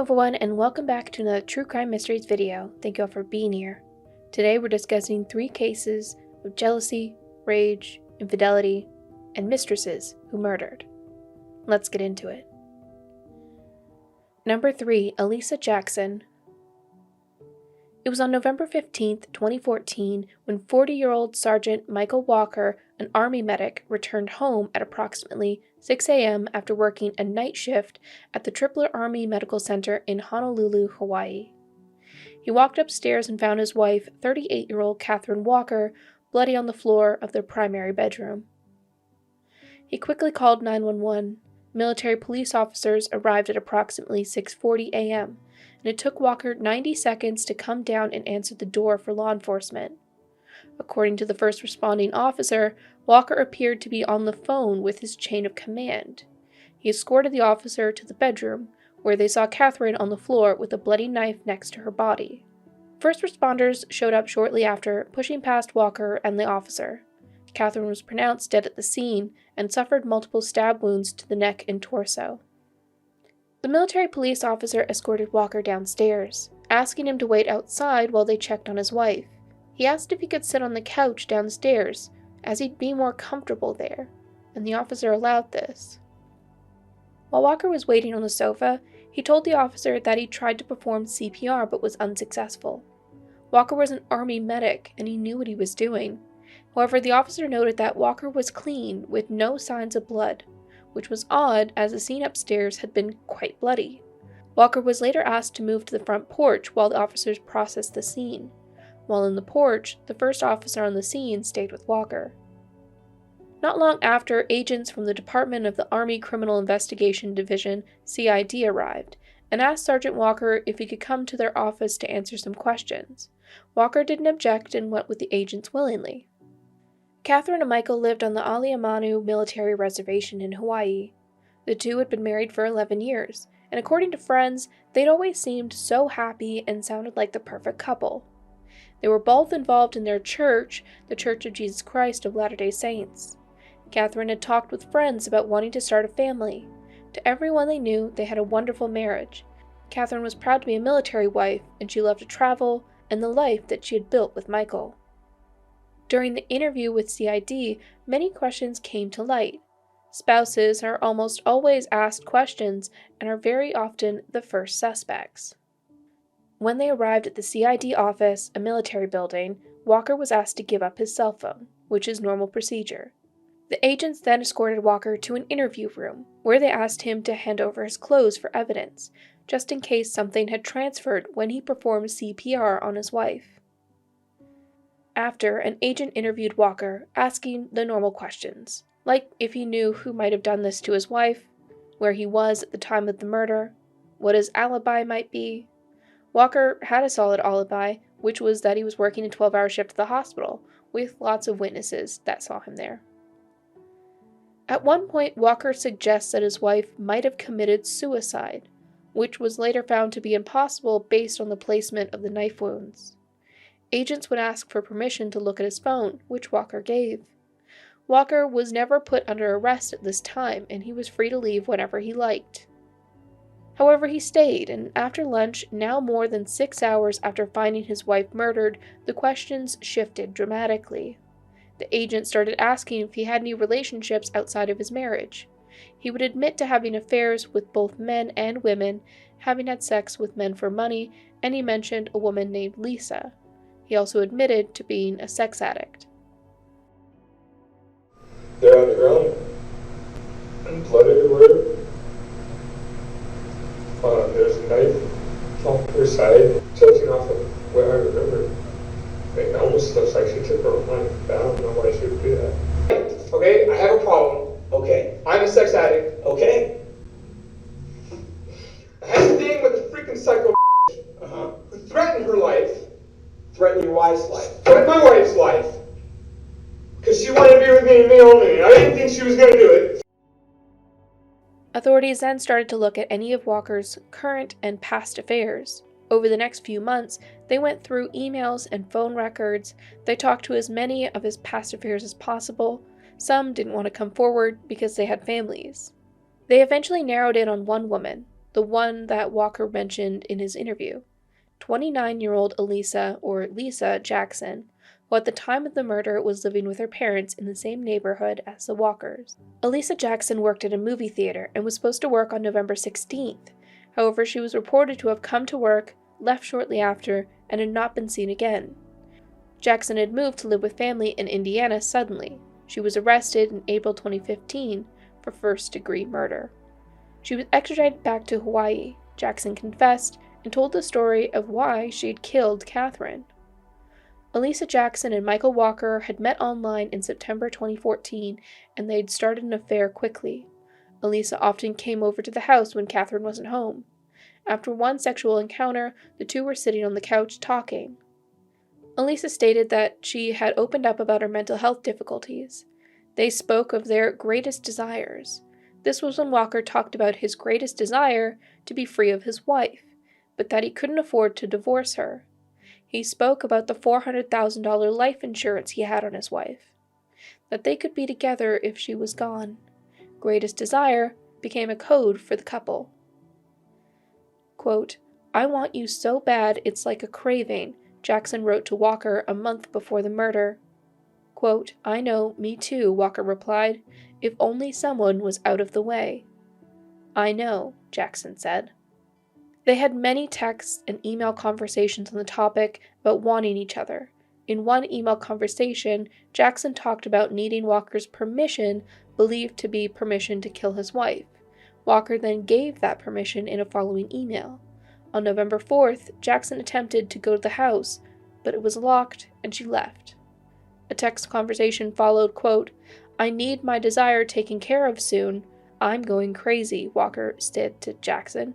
Hello everyone, and welcome back to another True Crime Mysteries video. Thank you all for being here. Today we're discussing 3 cases of jealousy, rage, infidelity, and mistresses who murdered. Let's get into it. Number 3, Alisa Jackson. It was on November 15th, 2014, when 40-year-old Sergeant Michael Walker, an Army medic, returned home at approximately 6 a.m. after working a night shift at the Tripler Army Medical Center in Honolulu, Hawaii. He walked upstairs and found his wife, 38-year-old Catherine Walker, bloody on the floor of their primary bedroom. He quickly called 911. Military police officers arrived at approximately 6:40 a.m., and it took Walker 90 seconds to come down and answer the door for law enforcement. According to the first responding officer, Walker appeared to be on the phone with his chain of command. He escorted the officer to the bedroom, where they saw Catherine on the floor with a bloody knife next to her body. First responders showed up shortly after, pushing past Walker and the officer. Catherine was pronounced dead at the scene and suffered multiple stab wounds to the neck and torso. The military police officer escorted Walker downstairs, asking him to wait outside while they checked on his wife. He asked if he could sit on the couch downstairs, as he'd be more comfortable there, and the officer allowed this. While Walker was waiting on the sofa, he told the officer that he tried to perform CPR but was unsuccessful. Walker was an Army medic, and he knew what he was doing. However, the officer noted that Walker was clean, with no signs of blood, which was odd as the scene upstairs had been quite bloody. Walker was later asked to move to the front porch while the officers processed the scene. While in the porch, the first officer on the scene stayed with Walker. Not long after, agents from the Department of the Army Criminal Investigation Division, CID, arrived, and asked Sergeant Walker if he could come to their office to answer some questions. Walker didn't object and went with the agents willingly. Catherine and Michael lived on the Aliamanu military reservation in Hawaii. The two had been married for 11 years, and according to friends, they'd always seemed so happy and sounded like the perfect couple. They were both involved in their church, the Church of Jesus Christ of Latter-day Saints. Catherine had talked with friends about wanting to start a family. To everyone they knew, they had a wonderful marriage. Catherine was proud to be a military wife, and she loved to travel and the life that she had built with Michael. During the interview with CID, many questions came to light. Spouses are almost always asked questions and are very often the first suspects. When they arrived at the CID office, a military building, Walker was asked to give up his cell phone, which is normal procedure. The agents then escorted Walker to an interview room, where they asked him to hand over his clothes for evidence, just in case something had transferred when he performed CPR on his wife. After, an agent interviewed Walker, asking the normal questions, like if he knew who might have done this to his wife, where he was at the time of the murder, what his alibi might be. Walker had a solid alibi, which was that he was working a 12-hour shift at the hospital, with lots of witnesses that saw him there. At one point, Walker suggests that his wife might have committed suicide, which was later found to be impossible based on the placement of the knife wounds. Agents would ask for permission to look at his phone, which Walker gave. Walker was never put under arrest at this time, and he was free to leave whenever he liked. However, he stayed, and after lunch, now more than 6 hours after finding his wife murdered, the questions shifted dramatically. The agent started asking if he had any relationships outside of his marriage. He would admit to having affairs with both men and women, having had sex with men for money, and he mentioned a woman named Lisa. He also admitted to being a sex addict. They're on the ground, and blood everywhere. There's a knife on her side, judging off of what I remember. It almost looks like she took her own life. I don't know why she would do that. Okay, I have a problem. Okay. I'm a sex addict. Okay. I had a thing with a freaking psycho who threatened her life. Threaten your wife's life. Threatened my wife's life. Because she wanted to be with me and me only. I didn't think she was going to do it. Authorities then started to look at any of Walker's current and past affairs. Over the next few months, they went through emails and phone records. They talked to as many of his past affairs as possible. Some didn't want to come forward because they had families. They eventually narrowed in on one woman, the one that Walker mentioned in his interview. 29-year-old Alisa Jackson, who at the time of the murder was living with her parents in the same neighborhood as the Walkers. Alisa Jackson worked at a movie theater and was supposed to work on November 16th. However, she was reported to have come to work, left shortly after, and had not been seen again. Jackson had moved to live with family in Indiana suddenly. She was arrested in April 2015 for first-degree murder. She was extradited back to Hawaii. Jackson confessed and told the story of why she had killed Catherine. Alisa Jackson and Michael Walker had met online in September 2014, and they had started an affair quickly. Alisa often came over to the house when Catherine wasn't home. After one sexual encounter, the two were sitting on the couch talking. Alisa stated that she had opened up about her mental health difficulties. They spoke of their greatest desires. This was when Walker talked about his greatest desire to be free of his wife, but that he couldn't afford to divorce her. He spoke about the $400,000 life insurance he had on his wife, that they could be together if she was gone. Greatest desire became a code for the couple. Quote, "I want you so bad it's like a craving," Jackson wrote to Walker a month before the murder. Quote, "I know, me too," Walker replied, "if only someone was out of the way." "I know," Jackson said. They had many texts and email conversations on the topic about wanting each other. In one email conversation, Jackson talked about needing Walker's permission, believed to be permission to kill his wife. Walker then gave that permission in a following email. On November 4th, Jackson attempted to go to the house, but it was locked and she left. A text conversation followed, quote, "I need my desire taken care of soon. I'm going crazy," Walker said to Jackson.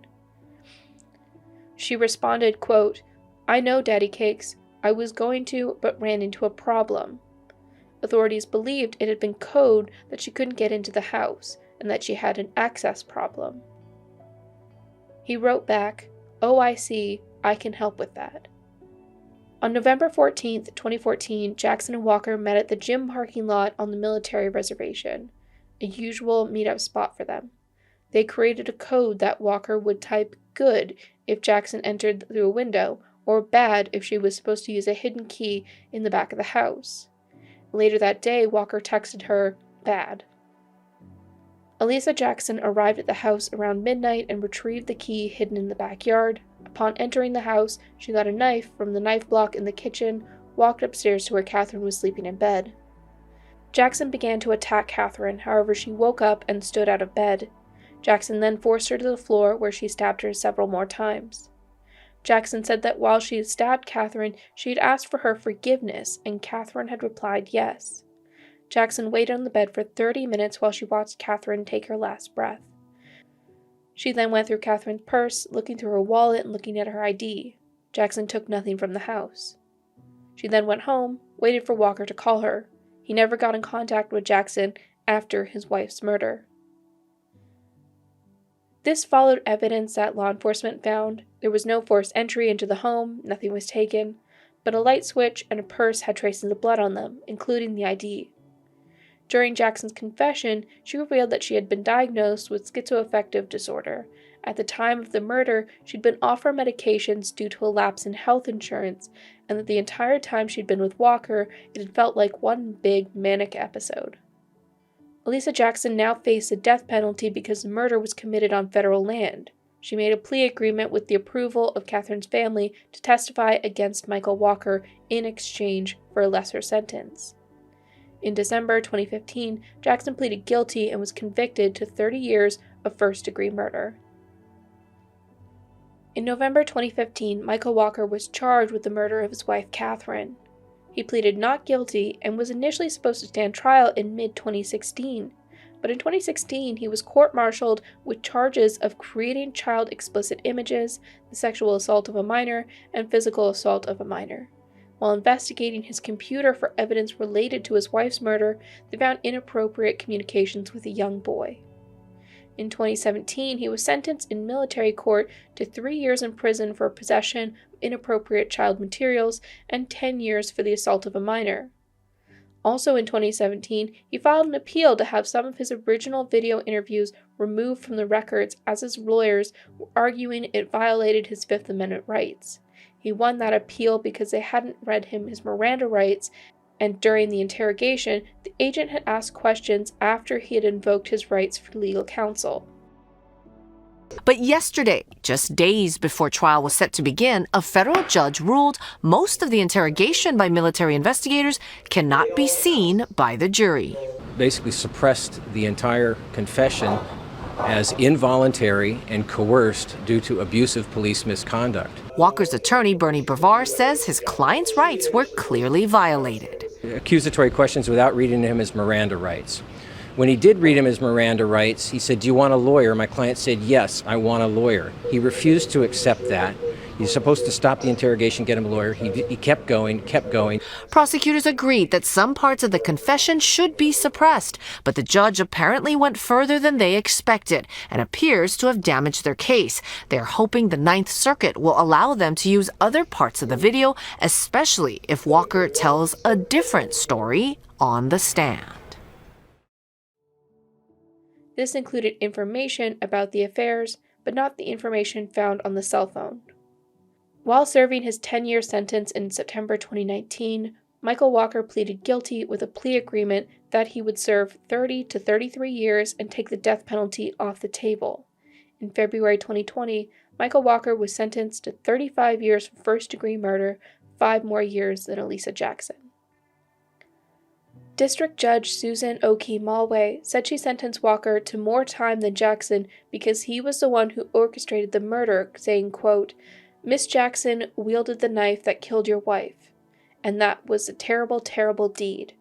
She responded, quote, "I know, Daddy Cakes. I was going to, but ran into a problem." Authorities believed it had been code that she couldn't get into the house, and that she had an access problem. He wrote back, "Oh, I see. I can help with that." On November 14th, 2014, Jackson and Walker met at the gym parking lot on the military reservation, a usual meetup spot for them. They created a code that Walker would type "good" if Jackson entered through a window, or "bad" if she was supposed to use a hidden key in the back of the house. Later that day, Walker texted her, "bad." Alisa Jackson arrived at the house around midnight and retrieved the key hidden in the backyard. Upon entering the house, she got a knife from the knife block in the kitchen, walked upstairs to where Catherine was sleeping in bed. Jackson began to attack Catherine, however she woke up and stood out of bed. Jackson then forced her to the floor, where she stabbed her several more times. Jackson said that while she had stabbed Catherine, she had asked for her forgiveness, and Catherine had replied yes. Jackson waited on the bed for 30 minutes while she watched Catherine take her last breath. She then went through Catherine's purse, looking through her wallet and looking at her ID. Jackson took nothing from the house. She then went home, waited for Walker to call her. He never got in contact with Jackson after his wife's murder. This followed evidence that law enforcement found. There was no forced entry into the home, nothing was taken, but a light switch and a purse had traces of blood on them, including the ID. During Jackson's confession, she revealed that she had been diagnosed with schizoaffective disorder. At the time of the murder, she'd been off her medications due to a lapse in health insurance, and that the entire time she'd been with Walker, it had felt like one big manic episode. Alisa Jackson now faced the death penalty because the murder was committed on federal land. She made a plea agreement with the approval of Catherine's family to testify against Michael Walker in exchange for a lesser sentence. In December 2015, Jackson pleaded guilty and was convicted to 30 years of first-degree murder. In November 2015, Michael Walker was charged with the murder of his wife, Catherine. He pleaded not guilty and was initially supposed to stand trial in mid-2016, but in 2016 he was court-martialed with charges of creating child explicit images, the sexual assault of a minor, and physical assault of a minor. While investigating his computer for evidence related to his wife's murder, they found inappropriate communications with a young boy. In 2017, he was sentenced in military court to 3 years in prison for possession of inappropriate child materials and 10 years for the assault of a minor. Also in 2017, he filed an appeal to have some of his original video interviews removed from the records as his lawyers were arguing it violated his Fifth Amendment rights. He won that appeal because they hadn't read him his Miranda rights, and during the interrogation, the agent had asked questions after he had invoked his rights for legal counsel. But yesterday, just days before trial was set to begin, a federal judge ruled most of the interrogation by military investigators cannot be seen by the jury. Basically suppressed the entire confession as involuntary and coerced due to abusive police misconduct. Walker's attorney, Bernie Brevard, says his client's rights were clearly violated. Accusatory questions without reading him his Miranda rights. When he did read him his Miranda rights, he said, "Do you want a lawyer?" My client said, "Yes, I want a lawyer." He refused to accept that. He's supposed to stop the interrogation, get him a lawyer. He kept going. Prosecutors agreed that some parts of the confession should be suppressed, but the judge apparently went further than they expected and appears to have damaged their case. They're hoping the Ninth Circuit will allow them to use other parts of the video, especially if Walker tells a different story on the stand. This included information about the affairs, but not the information found on the cell phone. While serving his 10-year sentence in September 2019, Michael Walker pleaded guilty with a plea agreement that he would serve 30 to 33 years and take the death penalty off the table. In February 2020, Michael Walker was sentenced to 35 years for first-degree murder, 5 more years than Alisa Jackson. District Judge Susan Oki Malway said she sentenced Walker to more time than Jackson because he was the one who orchestrated the murder, saying, quote, "Miss Jackson wielded the knife that killed your wife, and that was a terrible, terrible deed.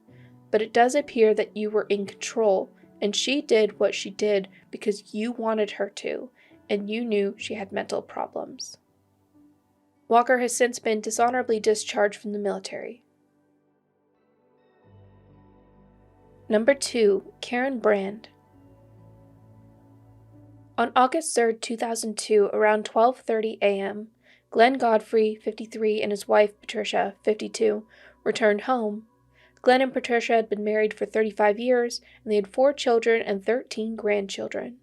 But it does appear that you were in control, and she did what she did because you wanted her to, and you knew she had mental problems." Walker has since been dishonorably discharged from the military. Number 2. Karen Brand. On August 3, 2002, around 12:30 a.m., Glenn Godfrey, 53, and his wife, Patricia, 52, returned home. Glenn and Patricia had been married for 35 years, and they had 4 children and 13 grandchildren.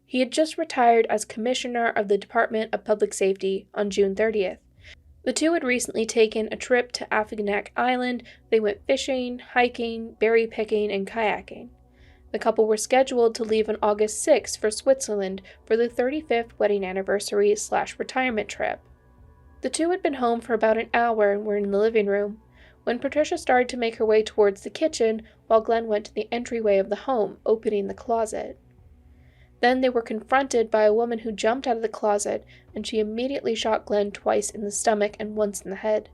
He had just retired as Commissioner of the Department of Public Safety on June 30th. The two had recently taken a trip to Afignac Island. They went fishing, hiking, berry picking, and kayaking. The couple were scheduled to leave on August 6th for Switzerland for the 35th wedding anniversary/retirement trip. The two had been home for about an hour and were in the living room when Patricia started to make her way towards the kitchen while Glenn went to the entryway of the home, opening the closet. Then they were confronted by a woman who jumped out of the closet, and she immediately shot Glenn twice in the stomach and once in the head.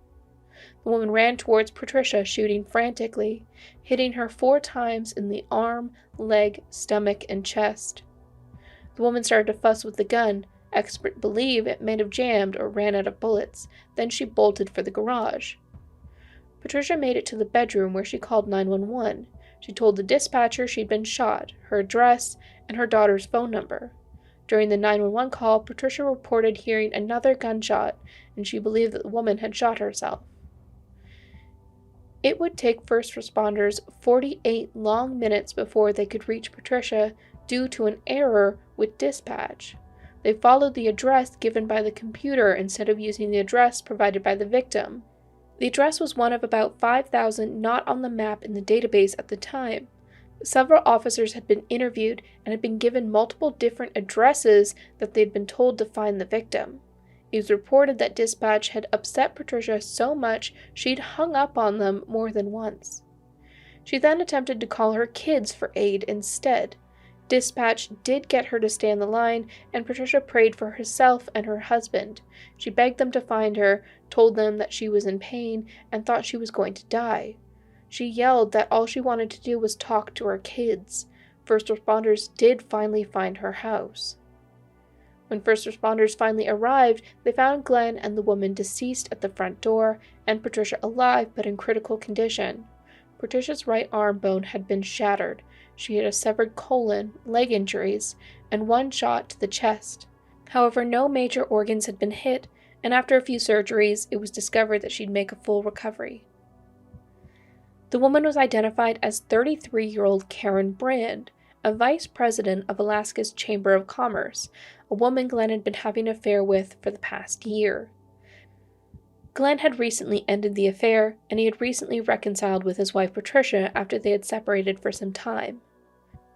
The woman ran towards Patricia, shooting frantically, hitting her 4 times in the arm, leg, stomach, and chest. The woman started to fuss with the gun. Experts believe it may have jammed or ran out of bullets. Then she bolted for the garage. Patricia made it to the bedroom where she called 911. She told the dispatcher she'd been shot, her address, and her daughter's phone number. During the 911 call, Patricia reported hearing another gunshot, and she believed that the woman had shot herself. It would take first responders 48 long minutes before they could reach Patricia due to an error with dispatch. They followed the address given by the computer instead of using the address provided by the victim. The address was one of about 5,000 not on the map in the database at the time. Several officers had been interviewed and had been given multiple different addresses that they'd been told to find the victim. It was reported that dispatch had upset Patricia so much she'd hung up on them more than once. She then attempted to call her kids for aid instead. Dispatch did get her to stay on the line, and Patricia prayed for herself and her husband. She begged them to find her, told them that she was in pain, and thought she was going to die. She yelled that all she wanted to do was talk to her kids. First responders did finally find her house. When first responders finally arrived, they found Glenn and the woman deceased at the front door, and Patricia alive but in critical condition. Patricia's right arm bone had been shattered. She had a severed colon, leg injuries, and 1 shot to the chest. However, no major organs had been hit, and after a few surgeries, it was discovered that she'd make a full recovery. The woman was identified as 33-year-old Karen Brand, a vice president of Alaska's Chamber of Commerce, a woman Glenn had been having an affair with for the past year. Glenn had recently ended the affair, and he had recently reconciled with his wife Patricia after they had separated for some time.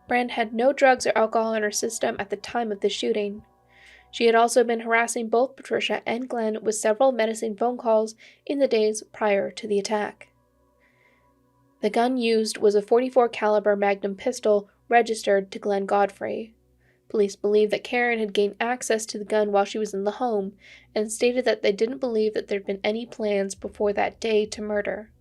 Brand had no drugs or alcohol in her system at the time of the shooting. She had also been harassing both Patricia and Glenn with several menacing phone calls in the days prior to the attack. The gun used was a .44 caliber Magnum pistol registered to Glenn Godfrey. Police believe that Karen had gained access to the gun while she was in the home, and stated that they didn't believe that there had been any plans before that day to murder.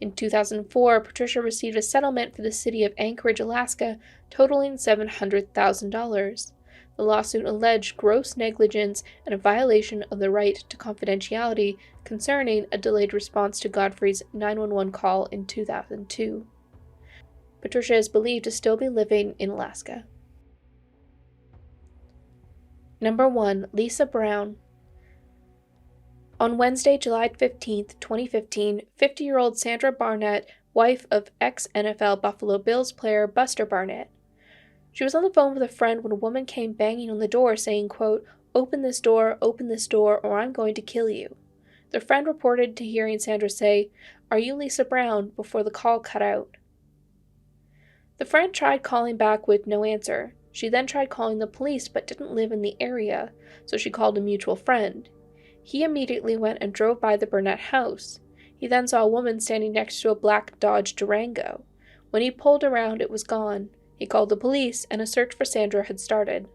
In 2004, Patricia received a settlement for the city of Anchorage, Alaska, totaling $700,000. The lawsuit alleged gross negligence and a violation of the right to confidentiality concerning a delayed response to Godfrey's 911 call in 2002. Patricia is believed to still be living in Alaska. Number 1. Lisa Brown. On Wednesday, July 15, 2015, 50-year-old Sandra Barnett, wife of ex-NFL Buffalo Bills player Buster Barnett. She was on the phone with a friend when a woman came banging on the door saying, quote, open this door, or I'm going to kill you." The friend reported to hearing Sandra say, "Are you Lisa Brown?" before the call cut out. The friend tried calling back with no answer. She then tried calling the police but didn't live in the area, so she called a mutual friend. He immediately went and drove by the Burnett house. He then saw a woman standing next to a black Dodge Durango. When he pulled around, it was gone. He called the police, and a search for Sandra had started.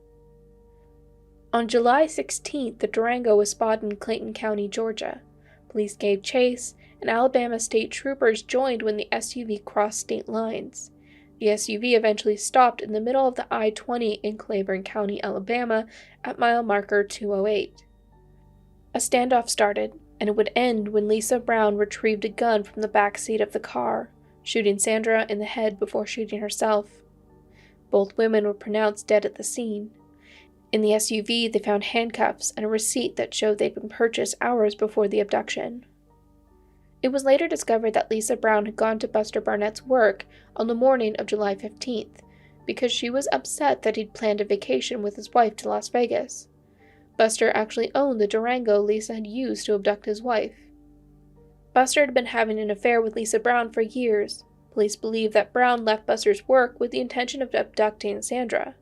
On July 16th, the Durango was spotted in Clayton County, Georgia. Police gave chase, and Alabama state troopers joined when the SUV crossed state lines. The SUV eventually stopped in the middle of the I-20 in Claiborne County, Alabama, at mile marker 208. A standoff started, and it would end when Lisa Brown retrieved a gun from the back seat of the car, shooting Sandra in the head before shooting herself. Both women were pronounced dead at the scene. In the SUV, they found handcuffs and a receipt that showed they'd been purchased hours before the abduction. It was later discovered that Lisa Brown had gone to Buster Barnett's work on the morning of July 15th, because she was upset that he'd planned a vacation with his wife to Las Vegas. Buster actually owned the Durango Lisa had used to abduct his wife. Buster had been having an affair with Lisa Brown for years. Police believe that Brown left Buster's work with the intention of abducting Sandra.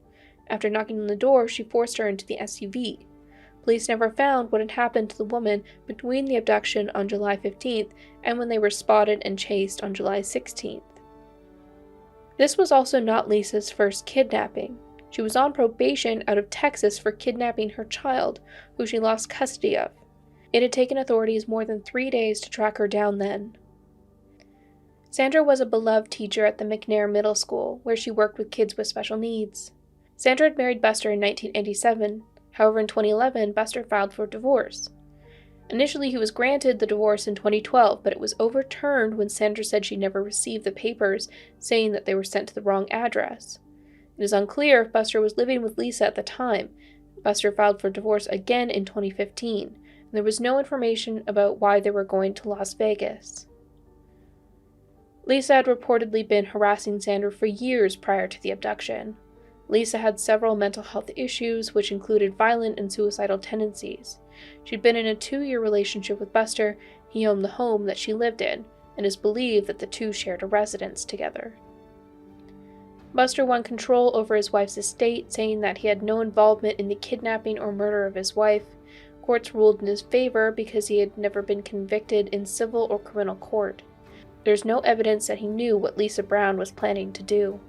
After knocking on the door, she forced her into the SUV. Police never found what had happened to the woman between the abduction on July 15th and when they were spotted and chased on July 16th. This was also not Lisa's first kidnapping. She was on probation out of Texas for kidnapping her child, who she lost custody of. It had taken authorities more than 3 days to track her down then. Sandra was a beloved teacher at the McNair Middle School, where she worked with kids with special needs. Sandra had married Buster in 1987. However, in 2011, Buster filed for divorce. Initially, he was granted the divorce in 2012, but it was overturned when Sandra said she never received the papers, saying that they were sent to the wrong address. It is unclear if Buster was living with Lisa at the time. Buster filed for divorce again in 2015, and there was no information about why they were going to Las Vegas. Lisa had reportedly been harassing Sandra for years prior to the abduction. Lisa had several mental health issues, which included violent and suicidal tendencies. She'd been in a 2-year relationship with Buster. He owned the home that she lived in, and is believed that the two shared a residence together. Buster won control over his wife's estate, saying that he had no involvement in the kidnapping or murder of his wife. Courts ruled in his favor because he had never been convicted in civil or criminal court. There's no evidence that he knew what Lisa Brown was planning to do.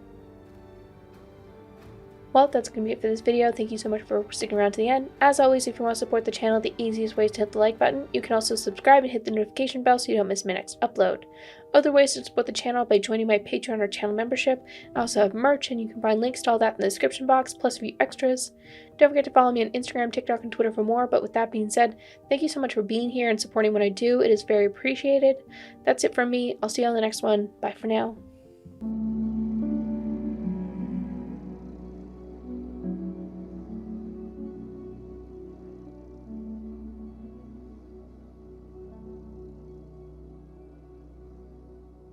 Well, that's going to be it for this video. Thank you so much for sticking around to the end. As always, if you want to support the channel, the easiest way is to hit the like button. You can also subscribe and hit the notification bell so you don't miss my next upload. Other ways to support the channel by joining my Patreon or channel membership. I also have merch, and you can find links to all that in the description box, plus a few extras. Don't forget to follow me on Instagram, TikTok, and Twitter for more. But with that being said, thank you so much for being here and supporting what I do. It is very appreciated. That's it from me. I'll see you on the next one. Bye for now.